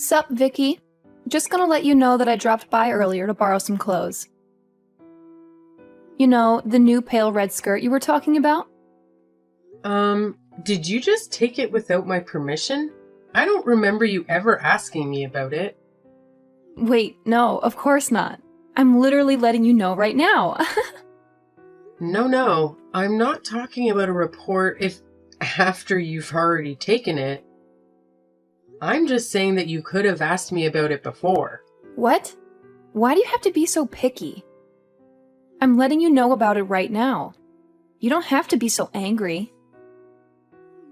Sup, Vicky? Just gonna let you know that I dropped by earlier to borrow some clothes. You know, the new pale red skirt you were talking about? Did you just take it without my permission? I don't remember you ever asking me about it. Wait, no, of course not. I'm literally letting you know right now. No, I'm not talking about a report if after you've already taken it. I'm just saying that you could have asked me about it before. What? Why do you have to be so picky? I'm letting you know about it right now. You don't have to be so angry.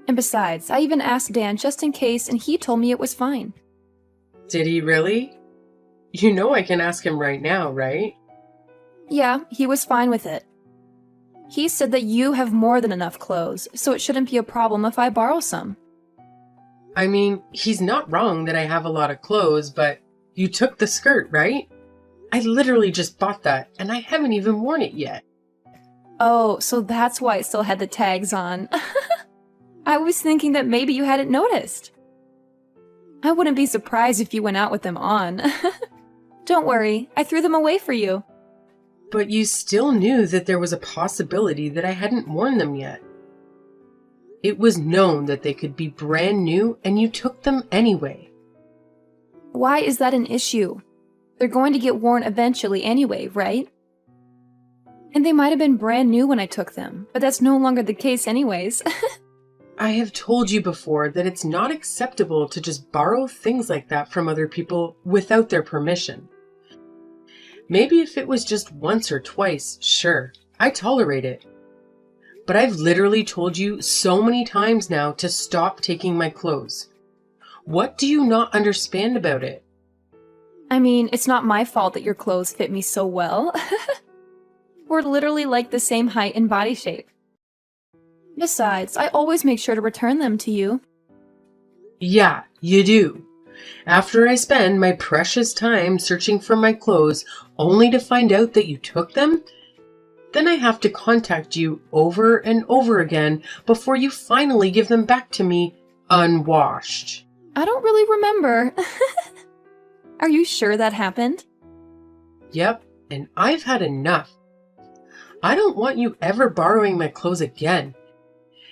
And besides, I even asked Dan just in case, and he told me it was fine. Did he really? You know I can ask him right now, right? Yeah, he was fine with it. He said that you have more than enough clothes, so it shouldn't be a problem if I borrow some. I mean, he's not wrong that I have a lot of clothes, but you took the skirt, right? I literally just bought that, and I haven't even worn it yet. Oh, so that's why it still had the tags on. I was thinking that maybe you hadn't noticed. I wouldn't be surprised if you went out with them on. Don't worry, I threw them away for you. But you still knew that there was a possibility that I hadn't worn them yet. It was known that they could be brand new, and you took them anyway. Why is that an issue? They're going to get worn eventually anyway, right? And they might have been brand new when I took them, but that's no longer the case anyways. I have told you before that it's not acceptable to just borrow things like that from other people without their permission. Maybe if it was just once or twice, sure, I tolerate it. But I've literally told you so many times now to stop taking my clothes. What do you not understand about it? I mean, it's not my fault that your clothes fit me so well. We're literally like the same height and body shape. Besides, I always make sure to return them to you. Yeah, you do. After I spend my precious time searching for my clothes only to find out that you took them, then I have to contact you over and over again before you finally give them back to me unwashed. I don't really remember. Are you sure that happened? Yep, and I've had enough. I don't want you ever borrowing my clothes again.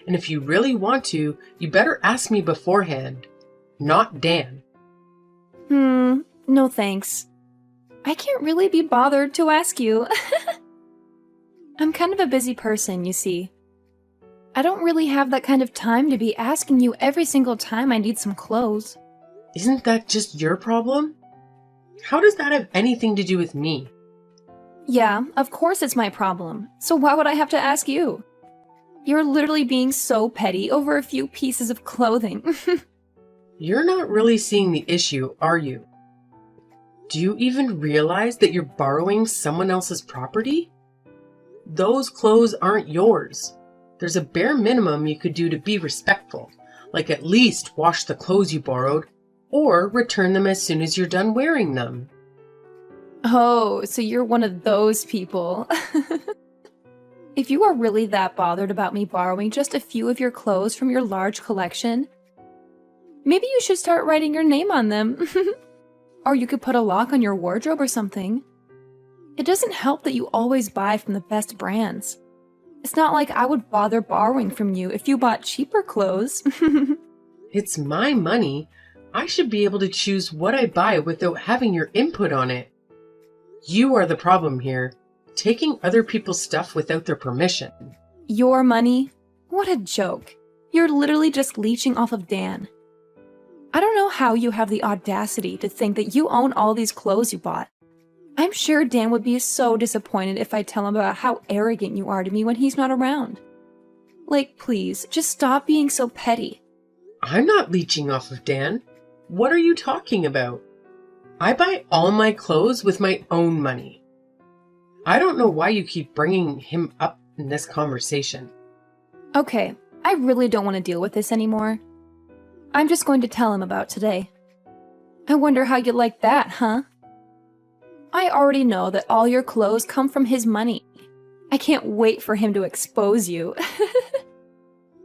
And if you really want to, you better ask me beforehand, not Dan. No thanks. I can't really be bothered to ask you. I'm kind of a busy person, you see. I don't really have that kind of time to be asking you every single time I need some clothes. Isn't that just your problem? How does that have anything to do with me? Yeah, of course it's my problem. So why would I have to ask you? You're literally being so petty over a few pieces of clothing. You're not really seeing the issue, are you? Do you even realize that you're borrowing someone else's property? Those clothes aren't yours. There's a bare minimum you could do to be respectful, like at least wash the clothes you borrowed, or return them as soon as you're done wearing them. Oh, so you're one of those people. If you are really that bothered about me borrowing just a few of your clothes from your large collection, maybe you should start writing your name on them. Or you could put a lock on your wardrobe or something. It doesn't help that you always buy from the best brands. It's not like I would bother borrowing from you if you bought cheaper clothes. It's my money. I should be able to choose what I buy without having your input on it. You are the problem here, taking other people's stuff without their permission. Your money? What a joke. You're literally just leeching off of Dan. I don't know how you have the audacity to think that you own all these clothes you bought. I'm sure Dan would be so disappointed if I tell him about how arrogant you are to me when he's not around. Like, please, just stop being so petty. I'm not leeching off of Dan. What are you talking about? I buy all my clothes with my own money. I don't know why you keep bringing him up in this conversation. Okay, I really don't want to deal with this anymore. I'm just going to tell him about today. I wonder how you like that, huh? I already know that all your clothes come from his money. I can't wait for him to expose you.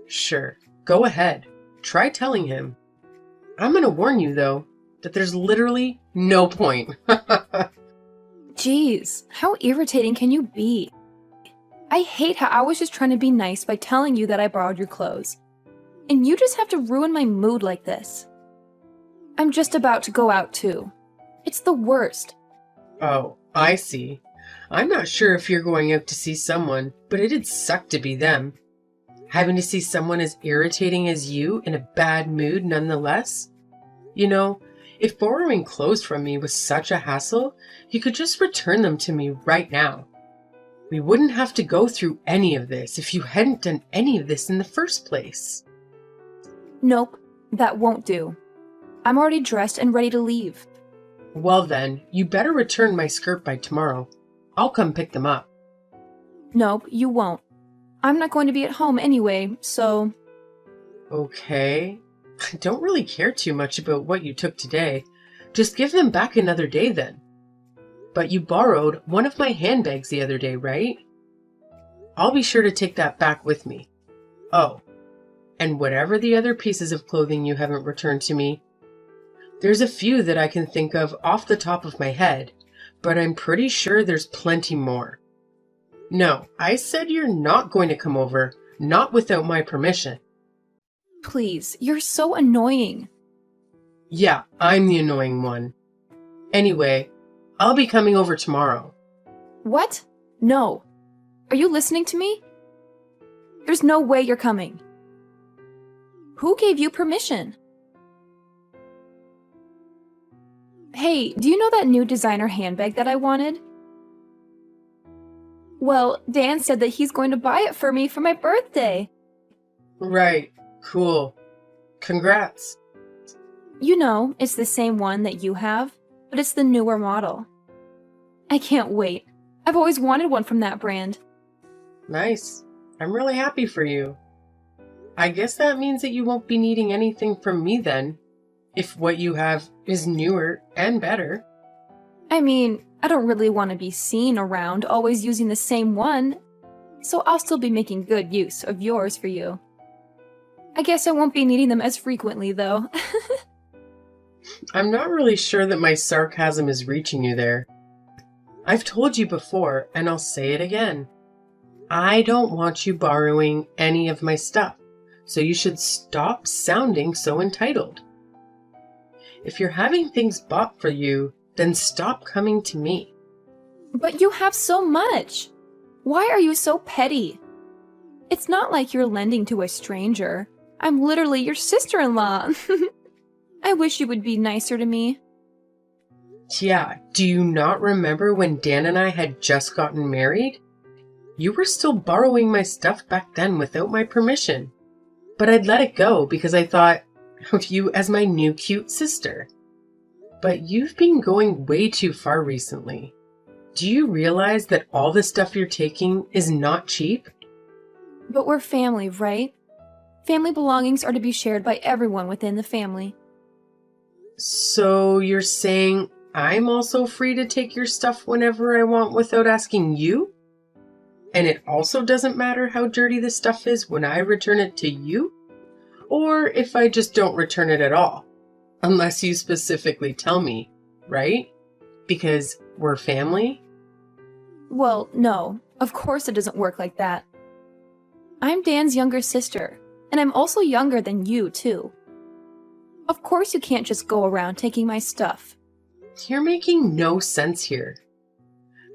Sure, go ahead. Try telling him. I'm gonna warn you though, that there's literally no point. Jeez, how irritating can you be? I hate how I was just trying to be nice by telling you that I borrowed your clothes. And you just have to ruin my mood like this. I'm just about to go out too. It's the worst. Oh, I see. I'm not sure if you're going out to see someone, but it'd suck to be them. Having to see someone as irritating as you in a bad mood nonetheless. You know, if borrowing clothes from me was such a hassle, you could just return them to me right now. We wouldn't have to go through any of this if you hadn't done any of this in the first place. Nope, that won't do. I'm already dressed and ready to leave. Well then, you better return my skirt by tomorrow. I'll come pick them up. Nope, you won't. I'm not going to be at home anyway, so... Okay. I don't really care too much about what you took today. Just give them back another day then. But you borrowed one of my handbags the other day, right? I'll be sure to take that back with me. Oh, and whatever the other pieces of clothing you haven't returned to me. There's a few that I can think of off the top of my head, but I'm pretty sure there's plenty more. No, I said you're not going to come over, not without my permission. Please, you're so annoying. Yeah, I'm the annoying one. Anyway, I'll be coming over tomorrow. What? No. Are you listening to me? There's no way you're coming. Who gave you permission? Hey, do you know that new designer handbag that I wanted? Well, Dan said that he's going to buy it for me for my birthday. Right, cool. Congrats. You know, it's the same one that you have, but it's the newer model. I can't wait. I've always wanted one from that brand. Nice. I'm really happy for you. I guess that means that you won't be needing anything from me then, if what you have is newer and better. I mean, I don't really want to be seen around always using the same one, so I'll still be making good use of yours for you. I guess I won't be needing them as frequently, though. I'm not really sure that my sarcasm is reaching you there. I've told you before, and I'll say it again. I don't want you borrowing any of my stuff, so you should stop sounding so entitled. If you're having things bought for you, then stop coming to me. But you have so much. Why are you so petty? It's not like you're lending to a stranger. I'm literally your sister-in-law. I wish you would be nicer to me. Yeah, do you not remember when Dan and I had just gotten married? You were still borrowing my stuff back then without my permission. But I'd let it go because I thought of you as my new cute sister. But you've been going way too far recently. Do you realize that all the stuff you're taking is not cheap? But we're family, right? Family belongings are to be shared by everyone within the family. So you're saying I'm also free to take your stuff whenever I want without asking you? And it also doesn't matter how dirty the stuff is when I return it to you? Or if I just don't return it at all? Unless you specifically tell me, right? Because we're family? Well, no. Of course it doesn't work like that. I'm Dan's younger sister, and I'm also younger than you, too. Of course you can't just go around taking my stuff. You're making no sense here.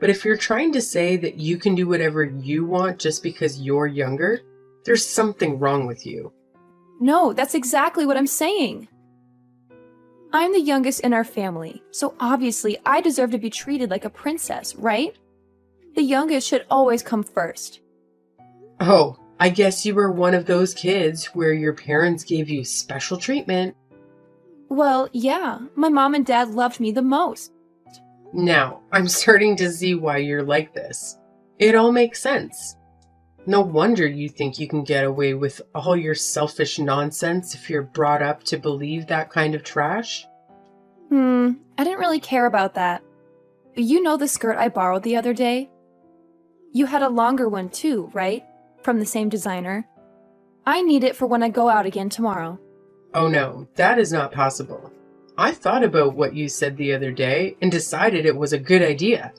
But if you're trying to say that you can do whatever you want just because you're younger, there's something wrong with you. No, that's exactly what I'm saying. I'm the youngest in our family, so obviously I deserve to be treated like a princess, right? The youngest should always come first. Oh, I guess you were one of those kids where your parents gave you special treatment. Well, yeah, my mom and dad loved me the most. Now, I'm starting to see why you're like this. It all makes sense. No wonder you think you can get away with all your selfish nonsense if you're brought up to believe that kind of trash. I didn't really care about that. But you know the skirt I borrowed the other day? You had a longer one too, right? From the same designer. I need it for when I go out again tomorrow. Oh no, that is not possible. I thought about what you said the other day and decided it was a good idea.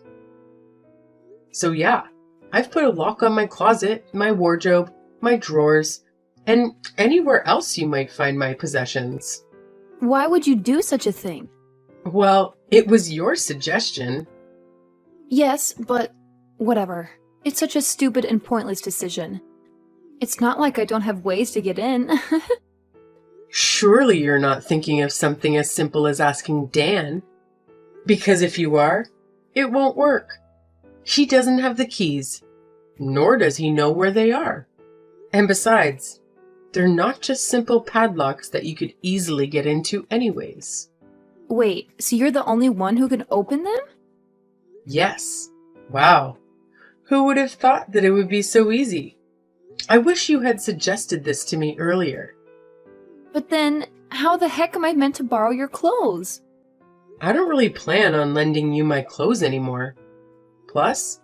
So yeah, I've put a lock on my closet, my wardrobe, my drawers, and anywhere else you might find my possessions. Why would you do such a thing? Well, it was your suggestion. Yes, but whatever. It's such a stupid and pointless decision. It's not like I don't have ways to get in. Surely you're not thinking of something as simple as asking Dan. Because if you are, it won't work. He doesn't have the keys, nor does he know where they are. And besides, they're not just simple padlocks that you could easily get into anyways. Wait, so you're the only one who can open them? Yes. Wow. Who would have thought that it would be so easy? I wish you had suggested this to me earlier. But then, how the heck am I meant to borrow your clothes? I don't really plan on lending you my clothes anymore. Plus,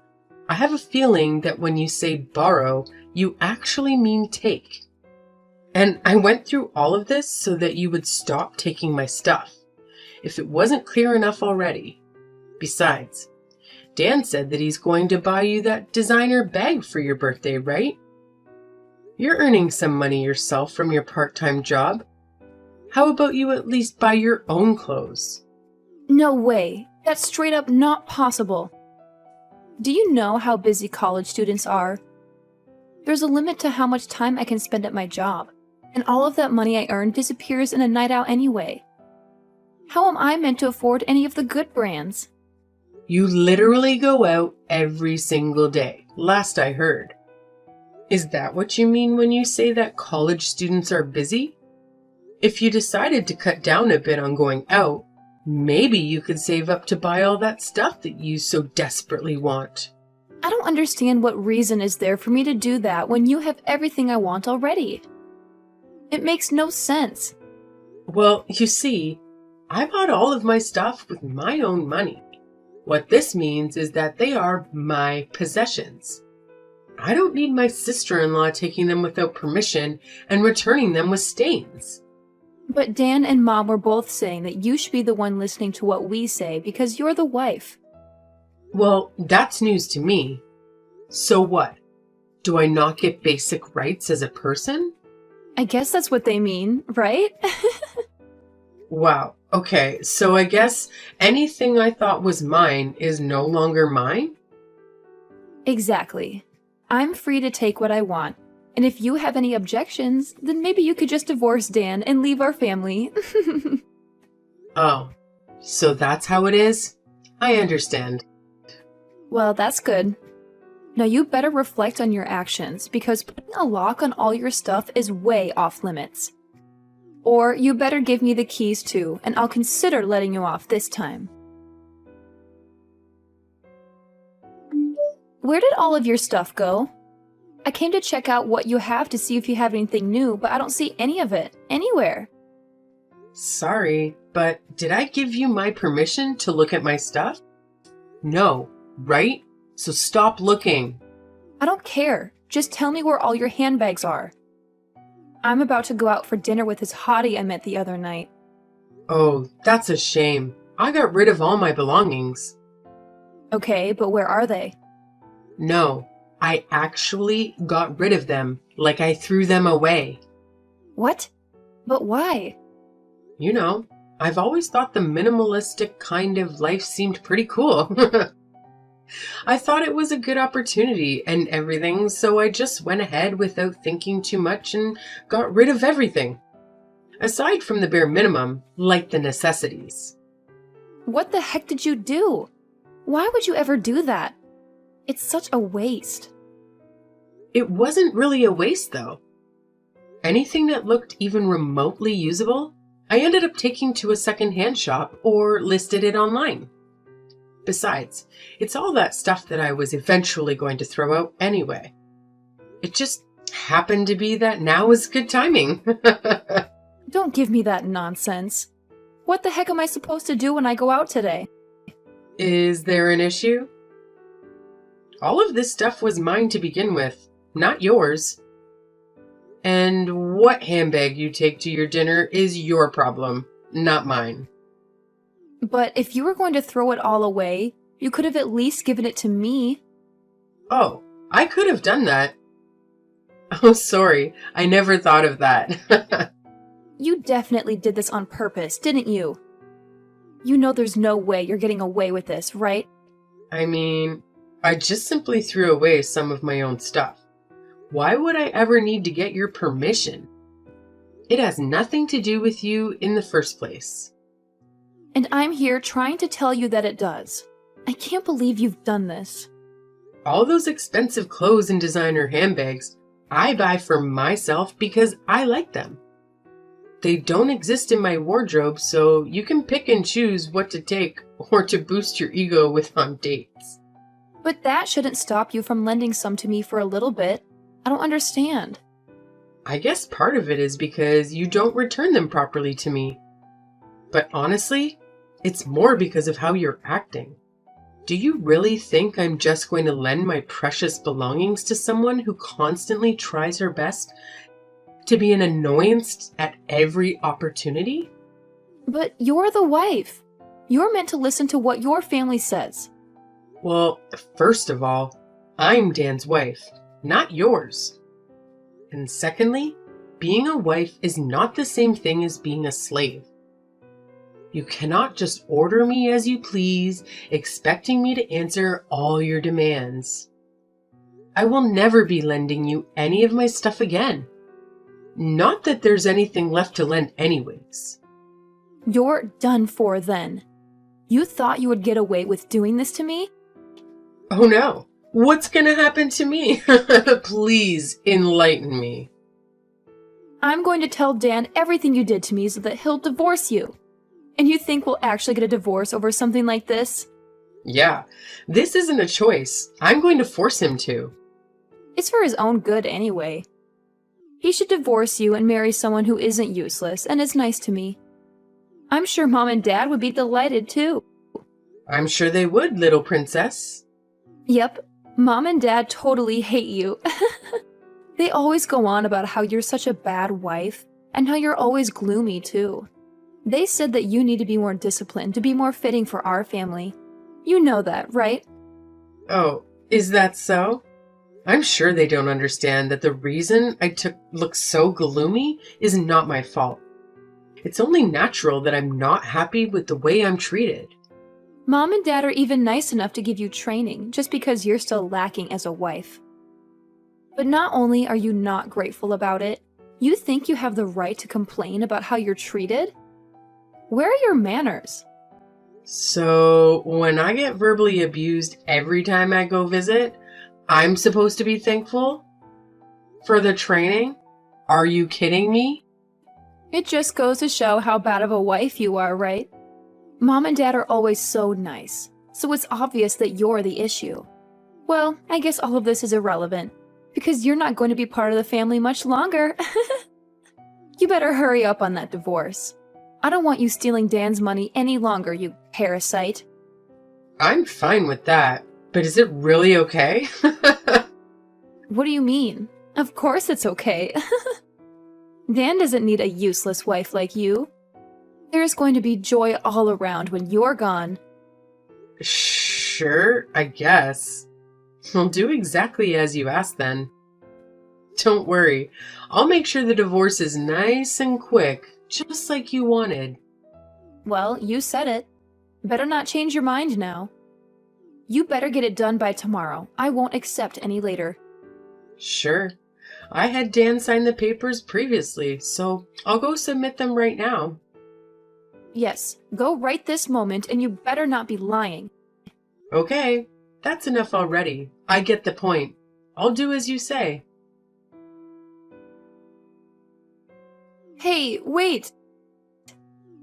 I have a feeling that when you say borrow, you actually mean take. And I went through all of this so that you would stop taking my stuff, if it wasn't clear enough already. Besides, Dan said that he's going to buy you that designer bag for your birthday, right? You're earning some money yourself from your part-time job. How about you at least buy your own clothes? No way. That's straight up not possible. Do you know how busy college students are? There's a limit to how much time I can spend at my job, and all of that money I earn disappears in a night out anyway. How am I meant to afford any of the good brands? You literally go out every single day, last I heard. Is that what you mean when you say that college students are busy? If you decided to cut down a bit on going out, maybe you could save up to buy all that stuff that you so desperately want. I don't understand what reason is there for me to do that when you have everything I want already. It makes no sense. Well, you see, I bought all of my stuff with my own money. What this means is that they are my possessions. I don't need my sister-in-law taking them without permission and returning them with stains. But Dan and Mom were both saying that you should be the one listening to what we say because you're the wife. Well, that's news to me. So what? Do I not get basic rights as a person? I guess that's what they mean, right? Wow. Okay, so I guess anything I thought was mine is no longer mine? Exactly. I'm free to take what I want. And if you have any objections, then maybe you could just divorce Dan and leave our family. Oh, so that's how it is? I understand. Well, that's good. Now you better reflect on your actions, because putting a lock on all your stuff is way off limits. Or you better give me the keys too, and I'll consider letting you off this time. Where did all of your stuff go? I came to check out what you have to see if you have anything new, but I don't see any of it, anywhere. Sorry, but did I give you my permission to look at my stuff? No, right? So stop looking. I don't care. Just tell me where all your handbags are. I'm about to go out for dinner with this hottie I met the other night. Oh, that's a shame. I got rid of all my belongings. Okay, but where are they? No, I actually got rid of them, like I threw them away. What? But why? You know, I've always thought the minimalistic kind of life seemed pretty cool. I thought it was a good opportunity and everything, so I just went ahead without thinking too much and got rid of everything. Aside from the bare minimum, like the necessities. What the heck did you do? Why would you ever do that? It's such a waste. It wasn't really a waste, though. Anything that looked even remotely usable, I ended up taking to a secondhand shop or listed it online. Besides, it's all that stuff that I was eventually going to throw out anyway. It just happened to be that now is good timing. Don't give me that nonsense. What the heck am I supposed to do when I go out today? Is there an issue? All of this stuff was mine to begin with, not yours. And what handbag you take to your dinner is your problem, not mine. But if you were going to throw it all away, you could have at least given it to me. Oh, I could have done that. Oh, sorry. I never thought of that. You definitely did this on purpose, didn't you? You know there's no way you're getting away with this, right? I mean, I just simply threw away some of my own stuff. Why would I ever need to get your permission? It has nothing to do with you in the first place. And I'm here trying to tell you that it does. I can't believe you've done this. All those expensive clothes and designer handbags, I buy for myself because I like them. They don't exist in my wardrobe, so you can pick and choose what to take or to boost your ego with on dates. But that shouldn't stop you from lending some to me for a little bit. I don't understand. I guess part of it is because you don't return them properly to me. But honestly, it's more because of how you're acting. Do you really think I'm just going to lend my precious belongings to someone who constantly tries her best to be an annoyance at every opportunity? But you're the wife. You're meant to listen to what your family says. Well, first of all, I'm Dan's wife, not yours. And secondly, being a wife is not the same thing as being a slave. You cannot just order me as you please, expecting me to answer all your demands. I will never be lending you any of my stuff again. Not that there's anything left to lend anyways. You're done for then. You thought you would get away with doing this to me? Oh no, what's gonna happen to me? Please enlighten me. I'm going to tell Dan everything you did to me so that he'll divorce you. And you think we'll actually get a divorce over something like this? Yeah, this isn't a choice. I'm going to force him to. It's for his own good anyway. He should divorce you and marry someone who isn't useless and is nice to me. I'm sure Mom and Dad would be delighted too. I'm sure they would, little princess. Yep, Mom and Dad totally hate you. They always go on about how you're such a bad wife and how you're always gloomy too. They said that you need to be more disciplined to be more fitting for our family. You know that, right? Oh, is that so? I'm sure they don't understand that the reason I look so gloomy is not my fault. It's only natural that I'm not happy with the way I'm treated. Mom and Dad are even nice enough to give you training just because you're still lacking as a wife. But not only are you not grateful about it, you think you have the right to complain about how you're treated? Where are your manners? So, when I get verbally abused every time I go visit, I'm supposed to be thankful? For the training? Are you kidding me? It just goes to show how bad of a wife you are, right? Mom and Dad are always so nice, so it's obvious that you're the issue. Well, I guess all of this is irrelevant, because you're not going to be part of the family much longer. You better hurry up on that divorce. I don't want you stealing Dan's money any longer, you parasite. I'm fine with that, but is it really okay? What do you mean? Of course it's okay. Dan doesn't need a useless wife like you. There's going to be joy all around when you're gone. Sure, I guess. I'll do exactly as you asked then. Don't worry, I'll make sure the divorce is nice and quick, just like you wanted. Well, you said it. Better not change your mind now. You better get it done by tomorrow. I won't accept any later. Sure. I had Dan sign the papers previously, so I'll go submit them right now. Yes, go right this moment, and you better not be lying. Okay, that's enough already. I get the point. I'll do as you say. Hey, wait!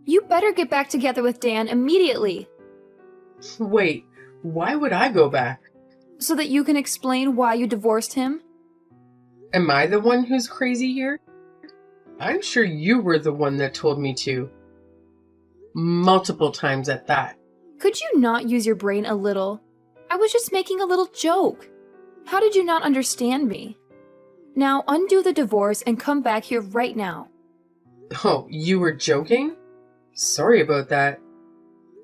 You better get back together with Dan immediately, Wait, why would I go back? so that you can explain why you divorced him. Am I the one who's crazy here? I'm sure you were the one that told me to. Multiple times at that. Could you not use your brain a little? I was just making a little joke. How did you not understand me? Now undo the divorce and come back here right now. Oh, you were joking? Sorry about that.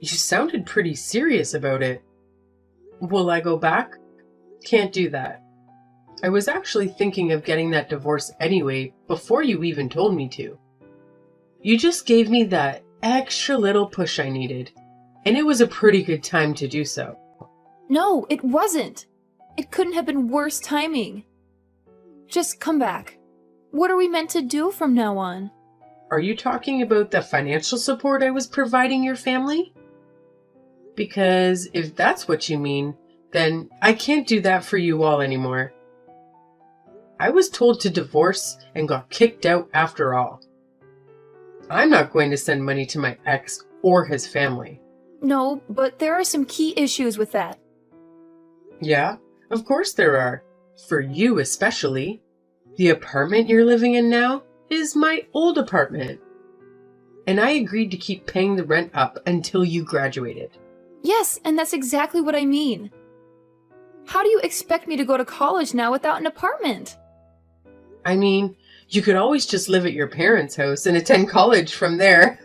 You sounded pretty serious about it. Will I go back? Can't do that. I was actually thinking of getting that divorce anyway, before you even told me to. You just gave me that extra little push I needed, and it was a pretty good time to do so. No, it wasn't. It couldn't have been worse timing. Just come back. What are we meant to do from now on? Are you talking about the financial support I was providing your family? Because if that's what you mean, then I can't do that for you all anymore. I was told to divorce and got kicked out after all. I'm not going to send money to my ex or his family. No, but there are some key issues with that. Yeah, of course there are. For you especially. The apartment you're living in now is my old apartment. And I agreed to keep paying the rent up until you graduated. Yes, and that's exactly what I mean. How do you expect me to go to college now without an apartment? I mean, you could always just live at your parents' house and attend college from there.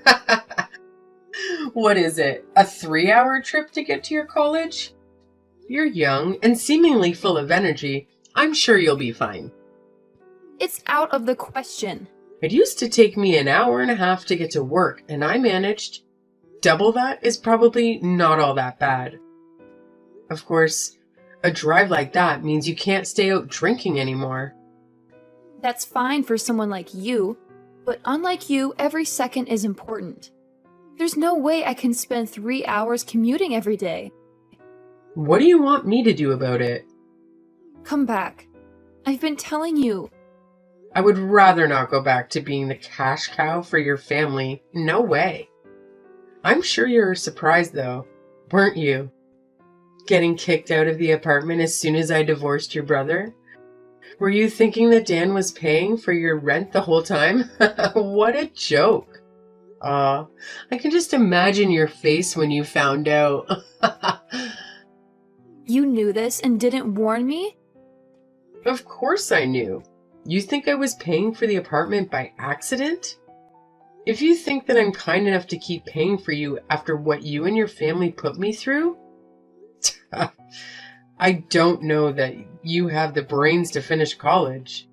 What is it, a 3-hour trip to get to your college? You're young and seemingly full of energy. I'm sure you'll be fine. It's out of the question. It used to take me an hour and a half to get to work, and I managed. Double that is probably not all that bad. Of course, a drive like that means you can't stay out drinking anymore. That's fine for someone like you, but unlike you, every second is important. There's no way I can spend 3 hours commuting every day. What do you want me to do about it? Come back. I've been telling you. I would rather not go back to being the cash cow for your family. No way. I'm sure you were surprised though, weren't you? Getting kicked out of the apartment as soon as I divorced your brother? Were you thinking that Dan was paying for your rent the whole time? What a joke. Aw, I can just imagine your face when you found out. You knew this and didn't warn me? Of course I knew. You think I was paying for the apartment by accident? If you think that I'm kind enough to keep paying for you after what you and your family put me through, I don't know that you have the brains to finish college.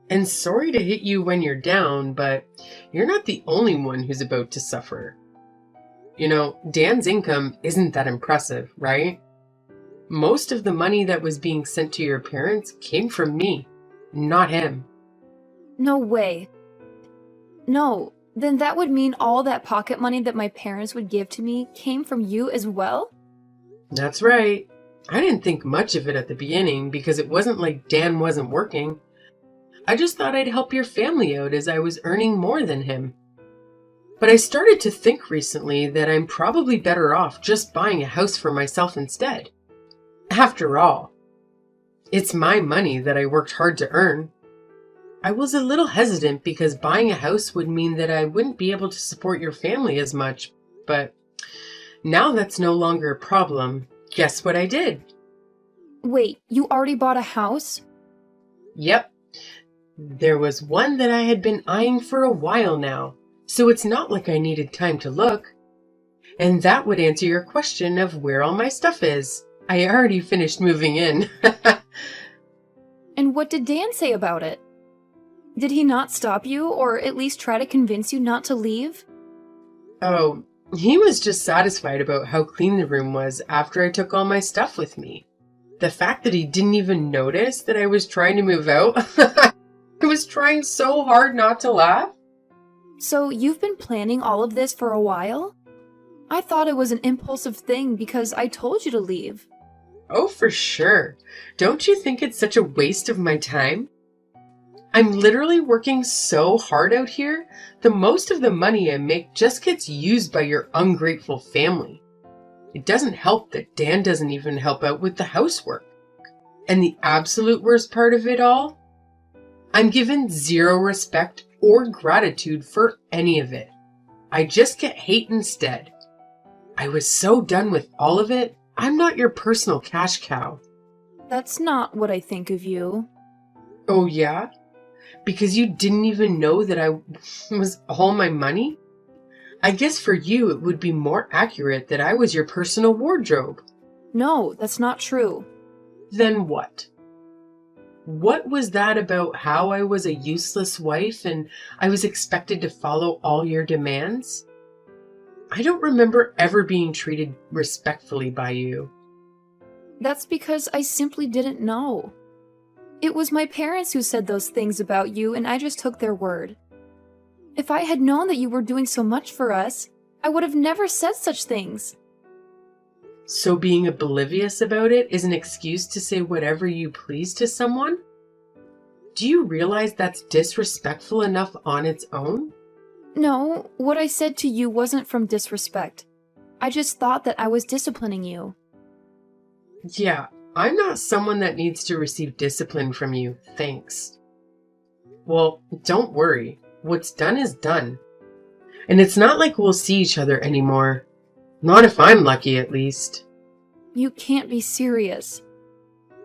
And sorry to hit you when you're down, but you're not the only one who's about to suffer. You know, Dan's income isn't that impressive, right? Most of the money that was being sent to your parents came from me, not him. No way. No, then that would mean all that pocket money that my parents would give to me came from you as well? That's right. I didn't think much of it at the beginning because it wasn't like Dan wasn't working. I just thought I'd help your family out as I was earning more than him. But I started to think recently that I'm probably better off just buying a house for myself instead. After all, it's my money that I worked hard to earn. I was a little hesitant because buying a house would mean that I wouldn't be able to support your family as much, but now that's no longer a problem. Guess what I did? Wait, you already bought a house? Yep. There was one that I had been eyeing for a while now, so it's not like I needed time to look. And that would answer your question of where all my stuff is. I already finished moving in. And what did Dan say about it? Did he not stop you, or at least try to convince you not to leave? Oh, he was just satisfied about how clean the room was after I took all my stuff with me. The fact that he didn't even notice that I was trying to move out, I was trying so hard not to laugh. So you've been planning all of this for a while? I thought it was an impulsive thing because I told you to leave. Oh, for sure. Don't you think it's such a waste of my time? I'm literally working so hard out here, the most of the money I make just gets used by your ungrateful family. It doesn't help that Dan doesn't even help out with the housework. And the absolute worst part of it all? I'm given zero respect or gratitude for any of it. I just get hate instead. I was so done with all of it, I'm not your personal cash cow. That's not what I think of you. Oh yeah? Because you didn't even know that I was all my money? I guess for you it would be more accurate that I was your personal wardrobe. No, that's not true. Then what? What was that about how I was a useless wife and I was expected to follow all your demands? I don't remember ever being treated respectfully by you. That's because I simply didn't know. It was my parents who said those things about you, and I just took their word. If I had known that you were doing so much for us, I would have never said such things. So being oblivious about it is an excuse to say whatever you please to someone? Do you realize that's disrespectful enough on its own? No, what I said to you wasn't from disrespect. I just thought that I was disciplining you. Yeah, I'm not someone that needs to receive discipline from you, thanks. Well, don't worry. What's done is done. And it's not like we'll see each other anymore. Not if I'm lucky, at least. You can't be serious.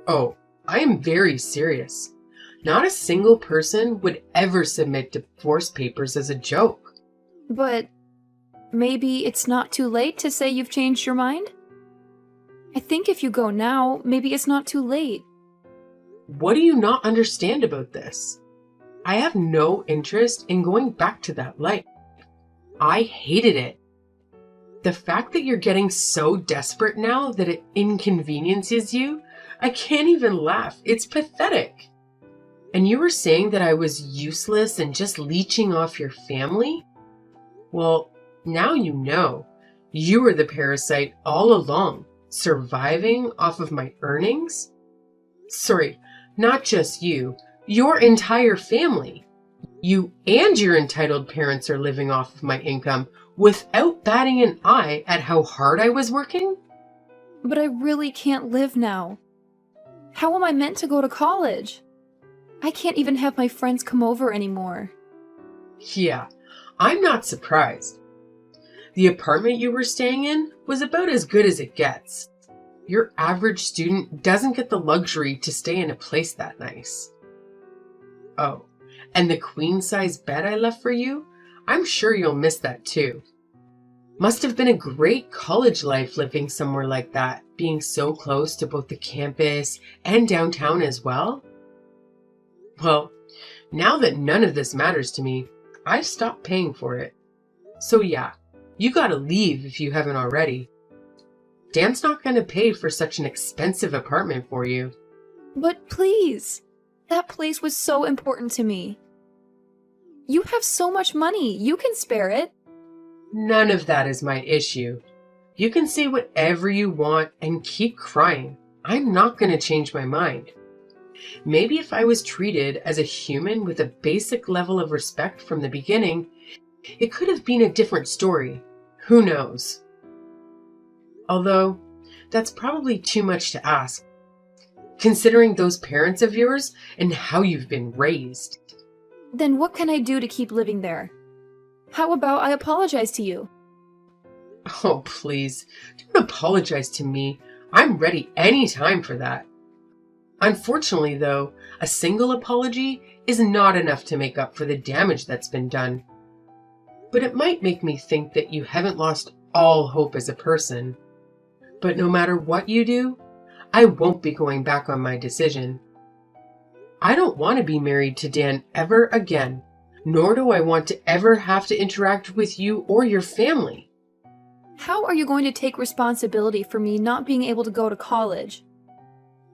Oh, I am very serious. Not a single person would ever submit divorce papers as a joke. But maybe it's not too late to say you've changed your mind? I think if you go now, maybe it's not too late. What do you not understand about this? I have no interest in going back to that life. I hated it. The fact that you're getting so desperate now that it inconveniences you, I can't even laugh. It's pathetic. And you were saying that I was useless and just leeching off your family? Well, now you know. You were the parasite all along, surviving off of my earnings? Sorry, not just you, your entire family. You and your entitled parents are living off of my income without batting an eye at how hard I was working? But I really can't live now. How am I meant to go to college? I can't even have my friends come over anymore. Yeah, I'm not surprised. The apartment you were staying in was about as good as it gets. Your average student doesn't get the luxury to stay in a place that nice. Oh, and the queen-size bed I left for you? I'm sure you'll miss that too. Must have been a great college life living somewhere like that, being so close to both the campus and downtown as well. Well, now that none of this matters to me, I've stopped paying for it. So yeah, you gotta leave if you haven't already. Dan's not gonna pay for such an expensive apartment for you. But please, that place was so important to me. You have so much money, you can spare it. None of that is my issue. You can say whatever you want and keep crying. I'm not gonna change my mind. Maybe if I was treated as a human with a basic level of respect from the beginning, it could have been a different story. Who knows? Although, that's probably too much to ask, considering those parents of yours and how you've been raised. Then what can I do to keep living there? How about I apologize to you? Oh, please, don't apologize to me. I'm ready anytime for that. Unfortunately, though, a single apology is not enough to make up for the damage that's been done. But it might make me think that you haven't lost all hope as a person. But no matter what you do, I won't be going back on my decision. I don't want to be married to Dan ever again, nor do I want to ever have to interact with you or your family. How are you going to take responsibility for me not being able to go to college?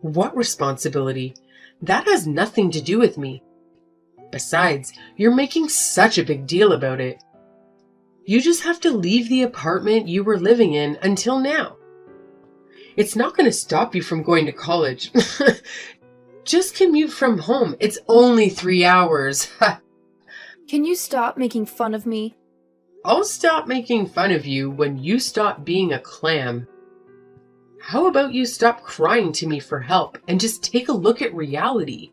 What responsibility? That has nothing to do with me. Besides, you're making such a big deal about it. You just have to leave the apartment you were living in until now. It's not going to stop you from going to college. Just commute from home. It's only 3 hours. Can you stop making fun of me? I'll stop making fun of you when you stop being a clam. How about you stop crying to me for help and just take a look at reality?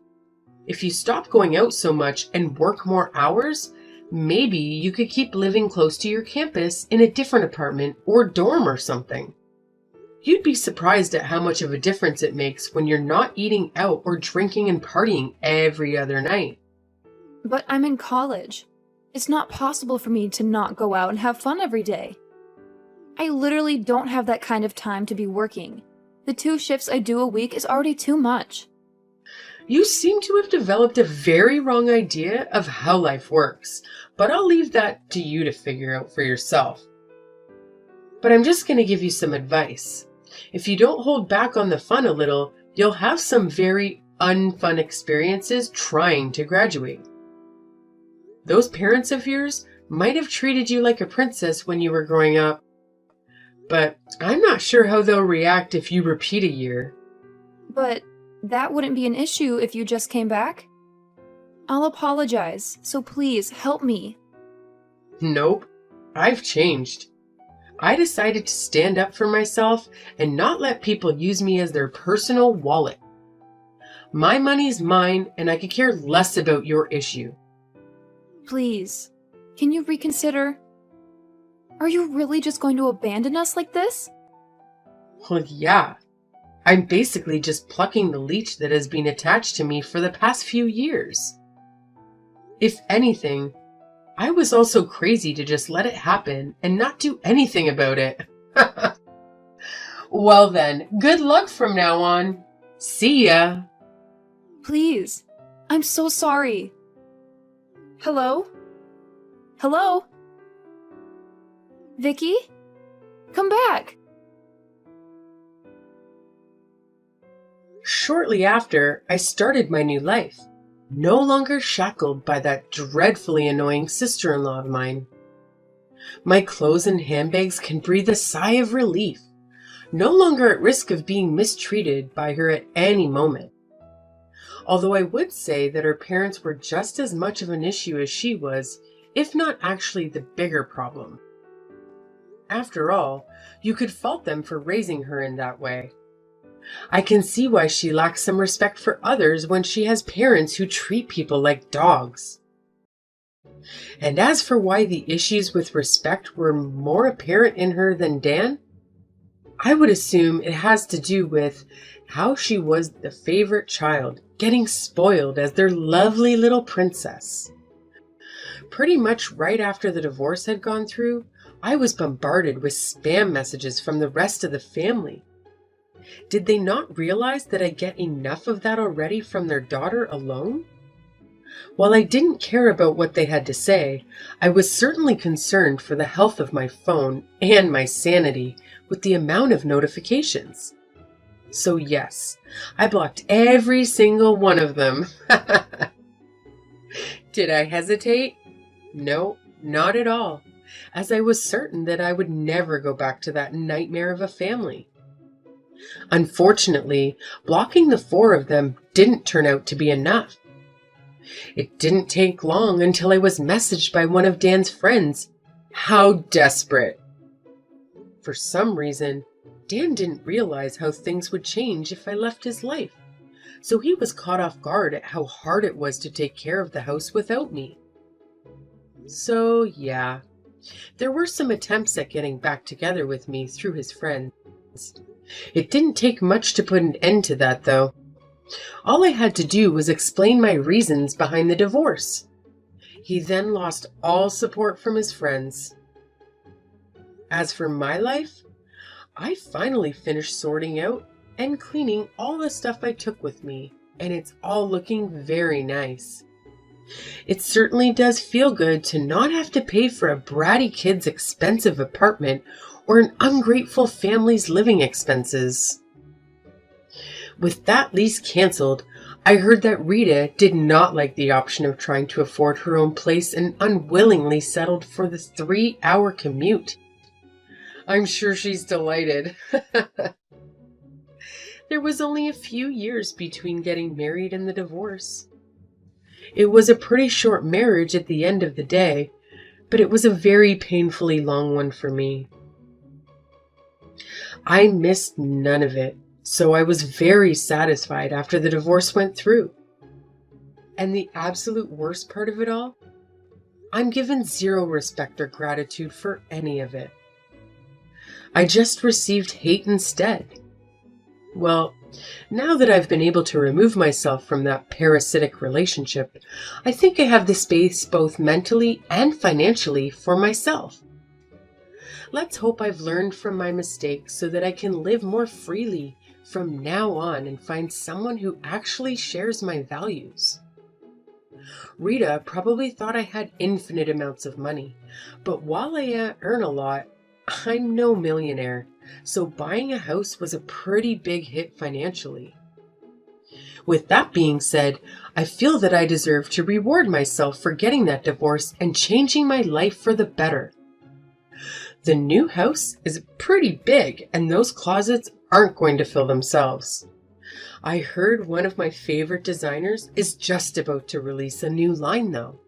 If you stop going out so much and work more hours, maybe you could keep living close to your campus in a different apartment or dorm or something. You'd be surprised at how much of a difference it makes when you're not eating out or drinking and partying every other night. But I'm in college. It's not possible for me to not go out and have fun every day. I literally don't have that kind of time to be working. The 2 shifts I do a week is already too much. You seem to have developed a very wrong idea of how life works, but I'll leave that to you to figure out for yourself. But I'm just going to give you some advice. If you don't hold back on the fun a little, you'll have some very unfun experiences trying to graduate. Those parents of yours might have treated you like a princess when you were growing up, but I'm not sure how they'll react if you repeat a year. But that wouldn't be an issue if you just came back. I'll apologize, so please help me. Nope, I've changed. I decided to stand up for myself and not let people use me as their personal wallet. My money's mine, and I could care less about your issue. Please, can you reconsider? Are you really just going to abandon us like this? Well, yeah. I'm basically just plucking the leech that has been attached to me for the past few years. If anything, I was also crazy to just let it happen and not do anything about it. Well then, good luck from now on. See ya. Please, I'm so sorry. Hello? Hello? Vicky? Come back! Shortly after, I started my new life, no longer shackled by that dreadfully annoying sister-in-law of mine. My clothes and handbags can breathe a sigh of relief, no longer at risk of being mistreated by her at any moment. Although I would say that her parents were just as much of an issue as she was, if not actually the bigger problem. After all, you could fault them for raising her in that way. I can see why she lacks some respect for others when she has parents who treat people like dogs. And as for why the issues with respect were more apparent in her than Dan, I would assume it has to do with how she was the favorite child, getting spoiled as their lovely little princess. Pretty much right after the divorce had gone through, I was bombarded with spam messages from the rest of the family. Did they not realize that I get enough of that already from their daughter alone? While I didn't care about what they had to say, I was certainly concerned for the health of my phone and my sanity with the amount of notifications. So yes, I blocked every single one of them. Did I hesitate? No, not at all, as I was certain that I would never go back to that nightmare of a family. Unfortunately, blocking the 4 of them didn't turn out to be enough. It didn't take long until I was messaged by one of Dan's friends. How desperate! For some reason, Dan didn't realize how things would change if I left his life, so he was caught off guard at how hard it was to take care of the house without me. So yeah, there were some attempts at getting back together with me through his friends. It didn't take much to put an end to that, though. All I had to do was explain my reasons behind the divorce. He then lost all support from his friends. As for my life, I finally finished sorting out and cleaning all the stuff I took with me, and it's all looking very nice. It certainly does feel good to not have to pay for a bratty kid's expensive apartment or an ungrateful family's living expenses. With that lease canceled, I heard that Rita did not like the option of trying to afford her own place and unwillingly settled for the 3-hour commute. I'm sure she's delighted. There was only a few years between getting married and the divorce. It was a pretty short marriage at the end of the day, but it was a very painfully long one for me. I missed none of it, so I was very satisfied after the divorce went through. And the absolute worst part of it all? I'm given zero respect or gratitude for any of it. I just received hate instead. Well, Now that I've been able to remove myself from that parasitic relationship, I think I have the space both mentally and financially for myself. Let's hope I've learned from my mistakes so that I can live more freely from now on and find someone who actually shares my values. Rita probably thought I had infinite amounts of money, but while I earn a lot, I'm no millionaire, so buying a house was a pretty big hit financially. With that being said, I feel that I deserve to reward myself for getting that divorce and changing my life for the better. The new house is pretty big, and those closets aren't going to fill themselves. I heard one of my favorite designers is just about to release a new line though.